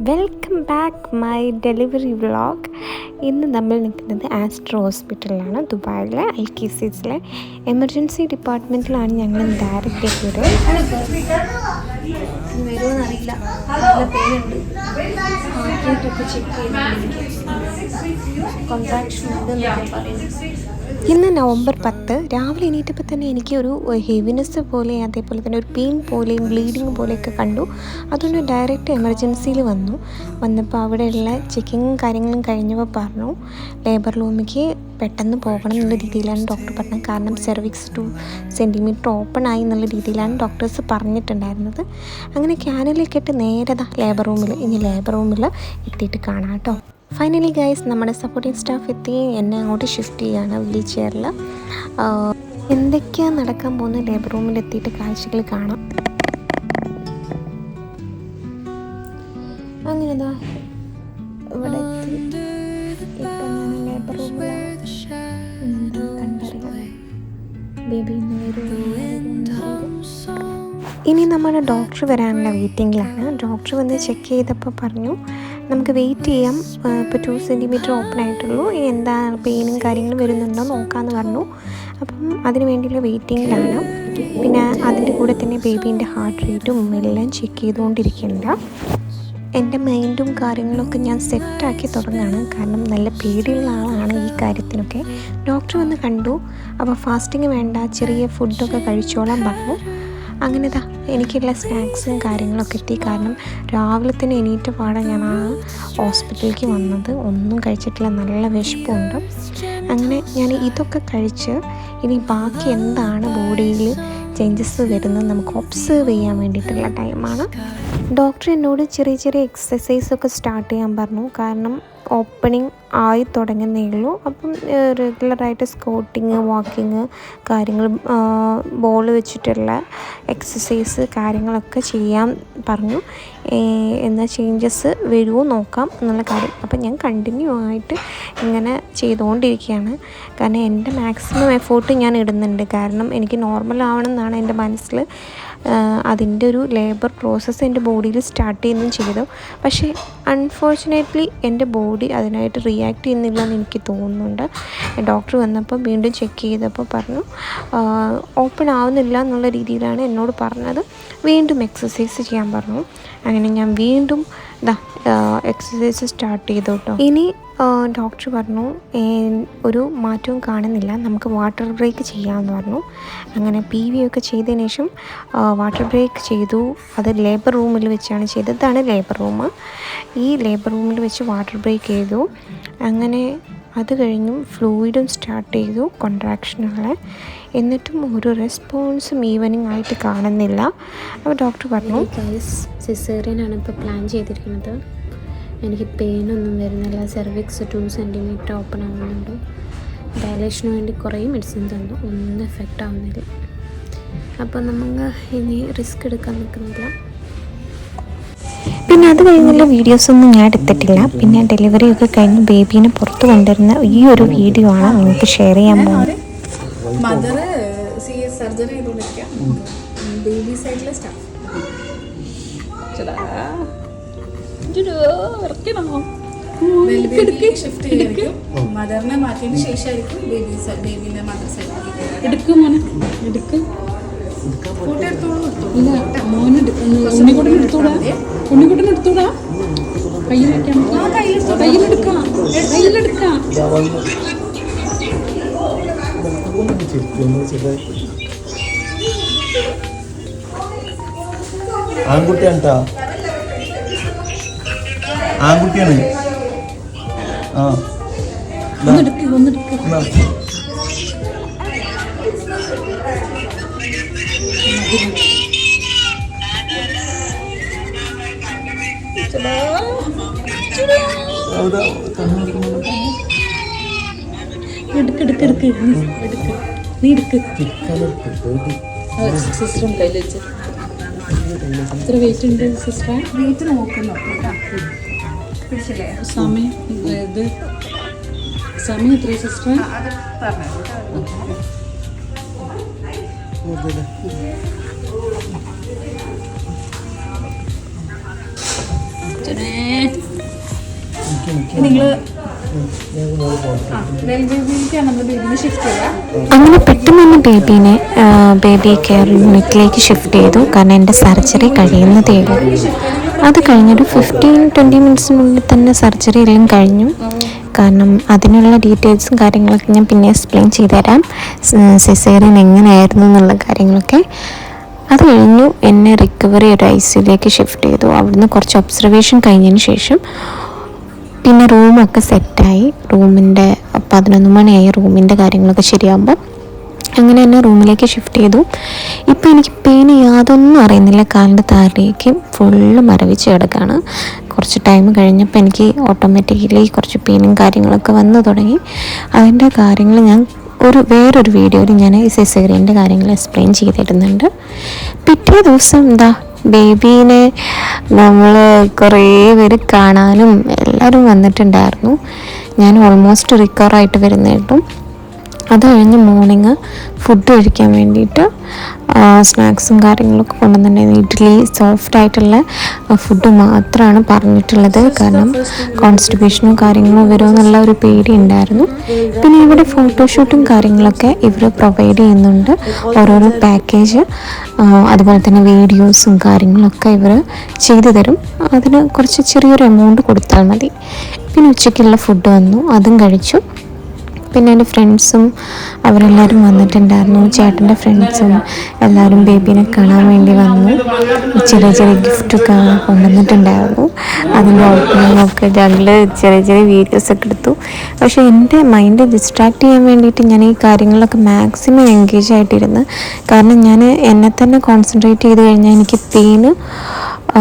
Welcome back my delivery vlog. ഇന്ന് നമ്മൾ നിൽക്കുന്നത് ആസ്ട്രോ ഹോസ്പിറ്റലിലാണ്, ദുബായിലെ LKCസിലെ എമർജൻസി ഡിപ്പാർട്ട്മെൻറ്റിലാണ്. ഞങ്ങൾ ഡയറക്റ്റ് എത്തിയത്. വരുമെന്നറിയില്ല, നല്ല പെയിനുണ്ട്. ഹാർട്ട് ചെക്ക് കോൺട്രാക്ഷൻ ഉണ്ടെന്നൊക്കെ പറയുന്നത്. ഇന്ന് നവംബർ 10 രാവിലെ എണീറ്റപ്പോൾ തന്നെ എനിക്ക് ഒരു ഹെവിനെസ് പോലെ, അതേപോലെ തന്നെ ഒരു പെയിൻ പോലെയും ബ്ലീഡിങ് പോലെയൊക്കെ കണ്ടു. അതുകൊണ്ട് ഡയറക്റ്റ് എമർജൻസിയിൽ വന്നപ്പോൾ അവിടെയുള്ള ചെക്കിങ്ങും കാര്യങ്ങളും കഴിഞ്ഞപ്പോൾ പറഞ്ഞു ലേബർ റൂമിലേക്ക് പെട്ടെന്ന് പോകണം എന്നുള്ള രീതിയിലാണ് ഡോക്ടർ പറഞ്ഞത്. കാരണം സെർവിക്സ് 2 സെൻറ്റിമീറ്റർ ഓപ്പൺ ആയി എന്നുള്ള രീതിയിലാണ് ഡോക്ടേഴ്സ് പറഞ്ഞിട്ടുണ്ടായിരുന്നത്. അങ്ങനെ ക്യാനിലേക്ക് ഇട്ട് നേരെ ലേബർ റൂമിൽ എത്തിയിട്ട് കാണാം കേട്ടോ. ഫൈനലി ഗൈസ്, നമ്മുടെ സപ്പോർട്ടിങ് സ്റ്റാഫ് എത്തി. എന്നെ അങ്ങോട്ട് ഷിഫ്റ്റ് ചെയ്യാണ് വീൽ ചെയറിൽ. എന്തൊക്കെയാണ് നടക്കാൻ പോകുന്ന ലേബർ റൂമിൽ എത്തിയിട്ട് കാഴ്ചകൾ കാണാം. അങ്ങനെ ഇവിടെ ഇപ്പം ഞാൻ ലേബർ റൂമിൽ കണ്ടറിയാം ബേബി. ഇനി നമ്മുടെ ഡോക്ടർ വരാനുള്ള വെയിറ്റിങ്ങിലാണ്. ഡോക്ടർ വന്ന് ചെക്ക് ചെയ്തപ്പോൾ പറഞ്ഞു നമുക്ക് വെയിറ്റ് ചെയ്യാം, ഇപ്പോൾ 2 സെൻറ്റിമീറ്റർ ഓപ്പൺ ആയിട്ടുള്ളൂ, ഇനി എന്താ പെയിനും കാര്യങ്ങളും വരുന്നുണ്ടോ നോക്കാമെന്ന് പറഞ്ഞു. അപ്പം അതിന് വേണ്ടിയുള്ള വെയിറ്റിങ്ങിലാണ്. പിന്നെ അതിൻ്റെ കൂടെ തന്നെ ബേബീൻ്റെ ഹാർട്ട് റേറ്റും എല്ലാം ചെക്ക് ചെയ്തുകൊണ്ടിരിക്കുന്നുണ്ട്. എൻ്റെ മൈൻഡും കാര്യങ്ങളൊക്കെ ഞാൻ സെറ്റാക്കി തുടങ്ങുകയാണ്. കാരണം നല്ല പേടിയുള്ള ആളാണ് ഈ കാര്യത്തിനൊക്കെ. ഡോക്ടർ വന്ന് കണ്ടു. അപ്പോൾ ഫാസ്റ്റിങ് വേണ്ട, ചെറിയ ഫുഡൊക്കെ കഴിച്ചോളാൻ പറഞ്ഞു. അങ്ങനെ എനിക്കുള്ള സ്നാക്സും കാര്യങ്ങളൊക്കെ എത്തി. കാരണം രാവിലെ തന്നെ എണീറ്റ പാടെ ഞാൻ ആ ഹോസ്പിറ്റലിലേക്ക് വന്നത്, ഒന്നും കഴിച്ചിട്ടില്ല, നല്ല വിശപ്പുണ്ട്. അങ്ങനെ ഞാൻ ഇതൊക്കെ കഴിച്ച് ഇനി ബാക്കി എന്താണ് ബോഡിയിൽ ചേഞ്ചസ് വരുന്നത് നമുക്ക് ഒബ്സേർവ് ചെയ്യാൻ വേണ്ടിയിട്ടുള്ള ടൈമാണ്. ഡോക്ടർ എന്നോട് ചെറിയ എക്സസൈസൊക്കെ സ്റ്റാർട്ട് ചെയ്യാൻ പറഞ്ഞു. കാരണം ഓപ്പണിങ് ആയി തുടങ്ങുന്നേ ഉള്ളൂ. അപ്പം റെഗുലറായിട്ട് സ്കോട്ടിങ്, വാക്കിങ് കാര്യങ്ങൾ, ബോൾ വെച്ചിട്ടുള്ള എക്സസൈസ് കാര്യങ്ങളൊക്കെ ചെയ്യാൻ പറഞ്ഞു. എന്നാൽ ചേഞ്ചസ് വരുമോ നോക്കാം എന്നുള്ള കാര്യം. അപ്പം ഞാൻ കണ്ടിന്യൂ ആയിട്ട് ഇങ്ങനെ ചെയ്തുകൊണ്ടിരിക്കുകയാണ്. കാരണം എൻ്റെ മാക്സിമം എഫേർട്ട് ഞാൻ ഇടുന്നുണ്ട്. കാരണം എനിക്ക് നോർമൽ ആവണം എന്നാണ് എൻ്റെ മനസ്സിൽ. അതിൻ്റെ ഒരു ലേബർ പ്രോസസ്സ് എൻ്റെ ബോഡിയിൽ സ്റ്റാർട്ട് ചെയ്യുകയും ചെയ്തു. പക്ഷേ അൺഫോർച്ചുനേറ്റ്ലി എൻ്റെ ബോഡി അതിനായിട്ട് റിയാക്ട് ചെയ്യുന്നില്ല എന്ന് എനിക്ക് തോന്നുന്നുണ്ട്. ഡോക്ടർ വന്നപ്പോൾ വീണ്ടും ചെക്ക് ചെയ്തപ്പോൾ പറഞ്ഞു ഓപ്പൺ ആവുന്നില്ല എന്നുള്ള രീതിയിലാണ് എന്നോട് പറഞ്ഞത്. വീണ്ടും എക്സസൈസ് ചെയ്യാൻ പറഞ്ഞു. അങ്ങനെ ഞാൻ വീണ്ടും എക്സസൈസ് സ്റ്റാർട്ട് ചെയ്തു കേട്ടോ. ഇനി ഡോക്ടർ പറഞ്ഞു ഒരു മാറ്റവും കാണുന്നില്ല, നമുക്ക് വാട്ടർ ബ്രേക്ക് ചെയ്യാമെന്ന് പറഞ്ഞു. അങ്ങനെ PV ഒക്കെ ചെയ്തതിന് ശേഷം വാട്ടർ ബ്രേക്ക് ചെയ്തു. അത് ലേബർ റൂമിൽ വെച്ചാണ് ചെയ്തത്. ഇതാണ് ലേബർ റൂം. ഈ ലേബർ റൂമിൽ വെച്ച് വാട്ടർ ബ്രേക്ക് ചെയ്തു. അങ്ങനെ അത് കഴിഞ്ഞും ഫ്ലൂയിഡും സ്റ്റാർട്ട് ചെയ്തു, കോൺട്രാക്ഷനുള്ള. എന്നിട്ടും ഒരു റെസ്പോൺസും ഈവനിങ് ആയിട്ട് കാണുന്നില്ല. അപ്പോൾ ഡോക്ടർ പറഞ്ഞു സിസേറിയനാണ് ഇപ്പോൾ പ്ലാൻ ചെയ്തിരിക്കുന്നത്. എനിക്ക് പെയിനൊന്നും വരുന്നില്ല. സെർവിക്സ് 2 സെൻറ്റിമീറ്റർ ഓപ്പൺ ആവുന്നുണ്ട്. ഡയലേഷന് വേണ്ടി കുറേ മെഡിസിൻസ് ഉണ്ട്, ഒന്നും എഫക്റ്റ് ആവുന്നില്ല. അപ്പോൾ നമുക്ക് ഇനി റിസ്ക് എടുക്കാൻ നിൽക്കുന്നില്ല. പിന്നെ അത് കഴിഞ്ഞുള്ള വീഡിയോസൊന്നും ഞാൻ എടുത്തിട്ടില്ല. പിന്നെ ഡെലിവറി ഒക്കെ കഴിഞ്ഞ് ബേബീനെ പുറത്ത് കൊണ്ടുവരുന്ന ഈ ഒരു വീഡിയോ ആണ് നിങ്ങൾക്ക് ഷെയർ ചെയ്യാൻ പോകുന്നത്. മദർ CS സർജറി ചെയ്തുകൊണ്ടിരിക്കുക. ബേബി സൈഡിലെ സ്റ്റാഫ് ഷിഫ്റ്റ് ചെയ്തിരിക്കും. മദറിനെ മാറ്റിയതിന് ശേഷമായിരിക്കും ബേബീനെ മദർ സൈഡിലേക്ക് എടുക്കും. മോനെ എടുക്കും, ഫോട്ടോ എടുത്തോളൂ. മോനെ ഉണ്ണിക്കുട്ടൻ എടുത്തോടാ, ഉണ്ണിക്കുട്ടൻ എടുത്തോടാ. കയ്യിലെടുക്കാം, കയ്യിലെടുക്കാം. ആൺകുട്ടിയാണ്ടാ, ആൺകുട്ടിയാണ്. സിസ്റ്ററും കയ്യിൽ വെച്ച് എത്ര വെയിറ്റ് ഉണ്ട് സിസ്റ്റർ? വെയിറ്റ് നോക്കുന്നു. സമയം എത്ര സിസ്റ്റർ? നിങ്ങൾ ബേബിക്കാണ് നമ്മൾ ബേബിനെ ഷിഫ്റ്റ് ചെയ്യാം. അങ്ങനെ പെട്ടെന്ന് തന്നെ ബേബി കെയർ യൂണിറ്റിലേക്ക് ഷിഫ്റ്റ് ചെയ്തു. കാരണം എൻ്റെ സർജറി കഴിയുന്നതേ ഉള്ളൂ. അത് കഴിഞ്ഞൊരു 15-20 മിനിറ്റ്സിനുള്ളിൽ തന്നെ സർജറി എല്ലാം കഴിഞ്ഞു. കാരണം അതിനുള്ള ഡീറ്റെയിൽസും കാര്യങ്ങളൊക്കെ ഞാൻ പിന്നെ എക്സ്പ്ലെയിൻ ചെയ്തുതരാം, സിസേറിയൻ എങ്ങനെയായിരുന്നു എന്നുള്ള കാര്യങ്ങളൊക്കെ. അത് കഴിഞ്ഞു എന്നെ റിക്കവറി ഒരു ICUലേക്ക് ഷിഫ്റ്റ് ചെയ്തു. അവിടുന്ന് കുറച്ച് ഒബ്സർവേഷൻ കഴിഞ്ഞതിന് ശേഷം പിന്നെ റൂമൊക്കെ സെറ്റായി. റൂമിൻ്റെ 11 മണിയായി റൂമിൻ്റെ കാര്യങ്ങളൊക്കെ ശരിയാകുമ്പോൾ. അങ്ങനെ തന്നെ റൂമിലേക്ക് ഷിഫ്റ്റ് ചെയ്തു. ഇപ്പോൾ എനിക്ക് പെയിൻ യാതൊന്നും അറിയുന്നില്ല. കാലിൻ്റെ താഴേക്ക് ഫുള്ള് മരവിച്ച് കിടക്കുകയാണ്. കുറച്ച് ടൈം കഴിഞ്ഞപ്പോൾ എനിക്ക് ഓട്ടോമാറ്റിക്കലി കുറച്ച് പെയിനും കാര്യങ്ങളൊക്കെ വന്നു തുടങ്ങി. അതിൻ്റെ കാര്യങ്ങൾ ഞാൻ വേറൊരു വീഡിയോയിൽ ഞാൻ ഈ സിസേറിയൻ്റെ കാര്യങ്ങൾ എക്സ്പ്ലെയിൻ ചെയ്തിടുന്നുണ്ട്. പിറ്റേ ദിവസം ബേബീനെ നമ്മൾ കുറേ പേര് കാണാനും എല്ലാവരും വന്നിട്ടുണ്ടായിരുന്നു. ഞാൻ ഓൾമോസ്റ്റ് റിക്കവറായിട്ട് വരുന്നതായിട്ടും. അത് കഴിഞ്ഞ് മോർണിംഗ് ഫുഡ് കഴിക്കാൻ വേണ്ടിയിട്ട് സ്നാക്സും കാര്യങ്ങളൊക്കെ കൊണ്ടുവന്നിട്ടുണ്ടായിരുന്നു. ഇഡ്ഡലി സോഫ്റ്റായിട്ടുള്ള ഫുഡ് മാത്രമാണ് പറഞ്ഞിട്ടുള്ളത്. കാരണം കോൺസ്റ്റിപ്പേഷനും കാര്യങ്ങളും വരുമെന്നുള്ള ഒരു പേടി ഉണ്ടായിരുന്നു. പിന്നെ ഇവിടെ ഫോട്ടോഷൂട്ടും കാര്യങ്ങളൊക്കെ ഇവർ പ്രൊവൈഡ് ചെയ്യുന്നുണ്ട്. ഓരോരോ പാക്കേജ്, അതുപോലെ തന്നെ വീഡിയോസും കാര്യങ്ങളൊക്കെ ഇവർ ചെയ്തു തരും. അതിന് കുറച്ച് ചെറിയൊരു എമൗണ്ട് കൊടുത്താൽ മതി. പിന്നെ ഉച്ചയ്ക്കുള്ള ഫുഡ് വന്നു, അതും കഴിച്ചു. പിന്നെ എൻ്റെ ഫ്രണ്ട്സും അവരെല്ലാവരും വന്നിട്ടുണ്ടായിരുന്നു. ചേട്ടൻ്റെ ഫ്രണ്ട്സും എല്ലാവരും ബേബീനെ കാണാൻ വേണ്ടി വന്നു. ചെറിയ ചെറിയ ഗിഫ്റ്റൊക്കെ കൊണ്ടുവന്നിട്ടുണ്ടായിരുന്നു. അതിൻ്റെ ഓപ്പണിങ്ങൊക്കെ ഞങ്ങൾ ചെറിയ വീഡിയോസൊക്കെ എടുത്തു. പക്ഷേ എൻ്റെ മൈൻഡ് ഡിസ്ട്രാക്ട് ചെയ്യാൻ വേണ്ടിയിട്ട് ഞാൻ ഈ കാര്യങ്ങളൊക്കെ മാക്സിമം എൻഗേജ് ആയിട്ടിരുന്ന്. കാരണം ഞാൻ എന്നെ തന്നെ കോൺസെൻട്രേറ്റ് ചെയ്ത് കഴിഞ്ഞാൽ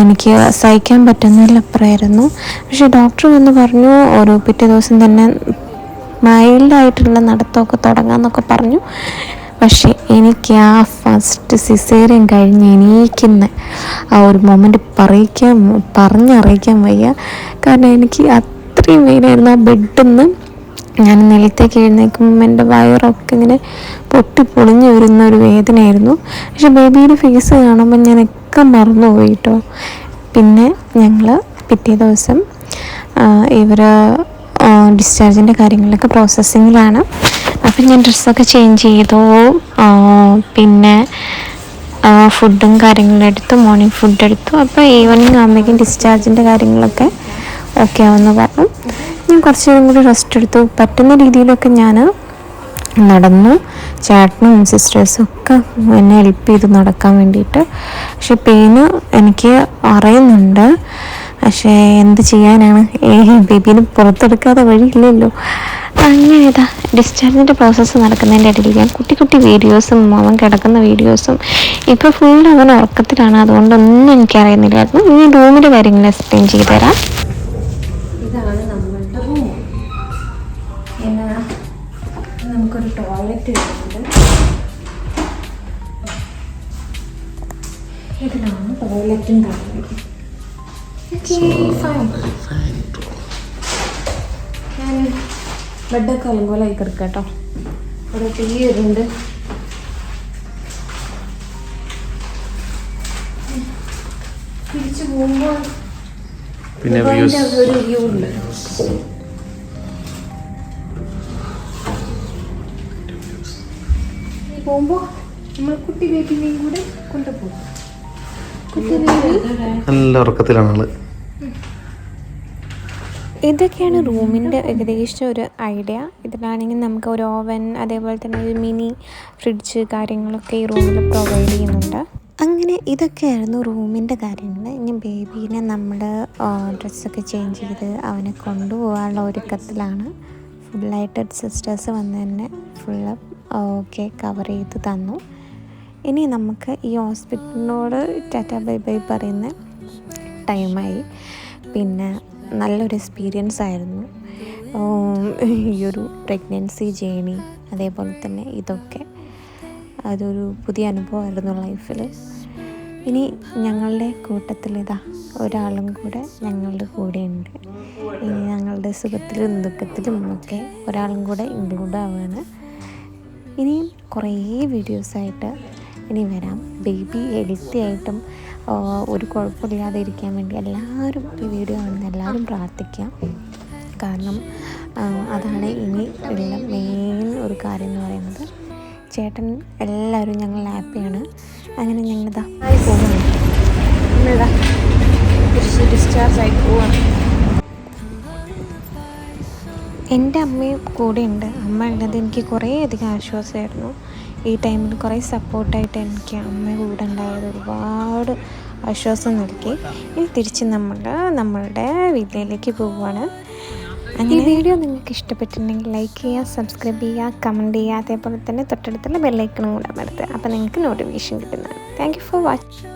എനിക്ക് സഹിക്കാൻ പറ്റുന്നതിലപ്പുറമായിരുന്നു. പക്ഷേ ഡോക്ടർ വന്ന് പറഞ്ഞു പിറ്റേ ദിവസം തന്നെ മൈൽഡായിട്ടുള്ള നടത്തമൊക്കെ തുടങ്ങാമെന്നൊക്കെ പറഞ്ഞു. പക്ഷേ എനിക്ക് ആ ഫസ്റ്റ് സിസേറിയൻ കഴിഞ്ഞ് എണീക്കുന്ന ആ ഒരു മൊമെൻ്റ് പറഞ്ഞറിയിക്കാൻ വയ്യ. കാരണം എനിക്ക് അത്രയും വെയിലായിരുന്നു. ആ ബെഡിൽ നിന്ന് ഞാൻ നിലത്തേക്ക് എഴുന്നേൽക്കുമ്പോൾ എൻ്റെ വയറൊക്കെ ഇങ്ങനെ പൊളിഞ്ഞു വരുന്ന ഒരു വേദനയായിരുന്നു. പക്ഷെ ബേബിയുടെ ഫേസ് കാണുമ്പോൾ ഞാനൊക്കെ മറന്നുപോയി കേട്ടോ. പിന്നെ ഞങ്ങൾ പിറ്റേ ദിവസം ഇവർ ഡിസ്ചാർജിൻ്റെ കാര്യങ്ങളിലൊക്കെ പ്രോസസ്സിങ്ങിലാണ്. അപ്പം ഞാൻ ഡ്രസ്സൊക്കെ ചേഞ്ച് ചെയ്തു. പിന്നെ ഫുഡും കാര്യങ്ങളും എടുത്തു, മോർണിംഗ് ഫുഡ് എടുത്തു. അപ്പോൾ ഈവനിങ് ആകുമ്പോഴേക്കും ഡിസ്ചാർജിൻ്റെ കാര്യങ്ങളൊക്കെ ഓക്കെ ആവുമെന്ന് പറഞ്ഞു. ഞാൻ കുറച്ച് നേരം കൂടി റെസ്റ്റ് എടുത്തു. പറ്റുന്ന രീതിയിലൊക്കെ ഞാൻ നടന്നു. ചേട്ടനും സിസ്റ്റേഴ്സും ഒക്കെ എന്നെ ഹെൽപ്പ് ചെയ്ത് നടക്കാൻ വേണ്ടിയിട്ട്. പക്ഷെ പെയിന് എനിക്ക് അറിയുന്നുണ്ട്. പക്ഷേ എന്ത് ചെയ്യാനാണ്, ബേബീനെ പുറത്തെടുക്കാതെ വഴിയില്ലല്ലോ. അങ്ങനെ ഡിസ്ചാർജിൻ്റെ പ്രോസസ്സ് നടക്കുന്നതിൻ്റെ ഇടയിൽ ഞാൻ കുട്ടി വീഡിയോസും അവൻ കിടക്കുന്ന വീഡിയോസും ഇപ്പോൾ ഫുൾ അവൻ ഉറക്കത്തിലാണ്. അതുകൊണ്ടൊന്നും എനിക്കറിയുന്നില്ലായിരുന്നു. ഇനി റൂമിൻ്റെ കാര്യങ്ങൾ എക്സ്പ്ലെയിൻ ചെയ്തു തരാം. ഇതാണ് നമ്മളുടെ റൂം. പിന്നെ നമുക്കൊരു ടോയ്ലറ്റ് വരുന്നുണ്ട്. ഇതിലാണ് ടോയ്ലറ്റും കാര്യങ്ങളും. ഞാൻ ബെഡൊക്കെ അതുപോലെ ആയി കിടക്കാം കേട്ടോ. ഇവിടെ TV വരുന്നുണ്ട്. തിരിച്ചു പോകുമ്പോൾ പിന്നെ ഒരു വ്യൂ ഉണ്ട്. പോകുമ്പോൾ നമ്മൾ കുട്ടി ബേബിനെയും കൂടെ കൊണ്ടുപോകും. നല്ല ഉറക്കത്തിലാണ്. ഇതൊക്കെയാണ് റൂമിൻ്റെ ഏകദേശം ഒരു ഐഡിയ. ഇതിലാണെങ്കിൽ നമുക്ക് ഒരു ഓവൻ, അതേപോലെ തന്നെ ഒരു മിനി ഫ്രിഡ്ജ് കാര്യങ്ങളൊക്കെ ഈ റൂമിൽ പ്രൊവൈഡ് ചെയ്യുന്നുണ്ട്. അങ്ങനെ ഇതൊക്കെയായിരുന്നു റൂമിൻ്റെ കാര്യങ്ങൾ. ഇനി ബേബീനെ നമ്മൾ ഡ്രസ്സൊക്കെ ചേഞ്ച് ചെയ്ത് അവനെ കൊണ്ടുപോകാനുള്ള ഒരുക്കത്തിലാണ്. ഫുള്ളായിട്ട് സിസ്റ്റേഴ്സ് വന്ന് തന്നെ ഫുള്ള് ഓക്കെ കവർ ചെയ്ത് തന്നു. ഇനി നമുക്ക് ഈ ഹോസ്പിറ്റലിനോട് ടാറ്റ ബൈ ബൈ പറയുന്ന ടൈമായി. പിന്നെ നല്ലൊരു എക്സ്പീരിയൻസ് ആയിരുന്നു ഈ ഒരു പ്രഗ്നൻസി ജേണി. അതേപോലെ തന്നെ ഇതൊക്കെ അതൊരു പുതിയ അനുഭവമായിരുന്നു ലൈഫിൽ. ഇനി ഞങ്ങളുടെ കൂട്ടത്തിൽ ഒരാളും കൂടെ ഞങ്ങളുടെ കൂടെയുണ്ട്. ഇനി ഞങ്ങളുടെ സുഖത്തിലും ദുഃഖത്തിലും ഒക്കെ ഒരാളും കൂടെ ഇൻക്ലൂഡ് ആവുകയാണ്. ഇനിയും കുറേ വീഡിയോസായിട്ട് ഇനി വരാം. ബേബി ഹെൽത്തി ആയിട്ടും ഒരു കുഴപ്പമില്ലാതെ ഇരിക്കാൻ വേണ്ടി എല്ലാവരും ഈ വീഡിയോ കാണുന്ന എല്ലാവരും പ്രാർത്ഥിക്കാം. കാരണം അതാണ് ഇനി ഉള്ള മെയിൻ ഒരു കാര്യം എന്ന് പറയുന്നത്. ചേട്ടൻ എല്ലാവരും ഞങ്ങൾ ഹാപ്പിയാണ്. അങ്ങനെ ഞങ്ങളിതാ പോവാണ്. നമ്മളിതാ തിരിച്ച് ഡിസ്ചാർജ് ആയി പോവാണ്. എൻ്റെ അമ്മയും കൂടെയുണ്ട്. അമ്മ ഉള്ളത് എനിക്ക് കുറേ അധികം ആശ്വാസമായിരുന്നു. ഈ ടൈമിൽ കുറേ സപ്പോർട്ടായിട്ട് എനിക്ക് അമ്മ കൂടെ ഉണ്ടായത് ഒരുപാട് ആശ്വാസം നൽകി. ഇനി തിരിച്ച് നമ്മളുടെ വീട്ടിലേക്ക് പോവുകയാണ്. ഈ വീഡിയോ നിങ്ങൾക്ക് ഇഷ്ടപ്പെട്ടിട്ടുണ്ടെങ്കിൽ ലൈക്ക് ചെയ്യുക, സബ്സ്ക്രൈബ് ചെയ്യുക, കമൻറ്റ് ചെയ്യുക. അതേപോലെ തന്നെ തൊട്ടടുത്തുള്ള ബെല്ലൈക്കണും കൂടെ അമർത്തുക. അപ്പോൾ നിങ്ങൾക്ക് നോട്ടിഫിക്കേഷൻ കിട്ടുന്നതാണ്. Thank you for watching.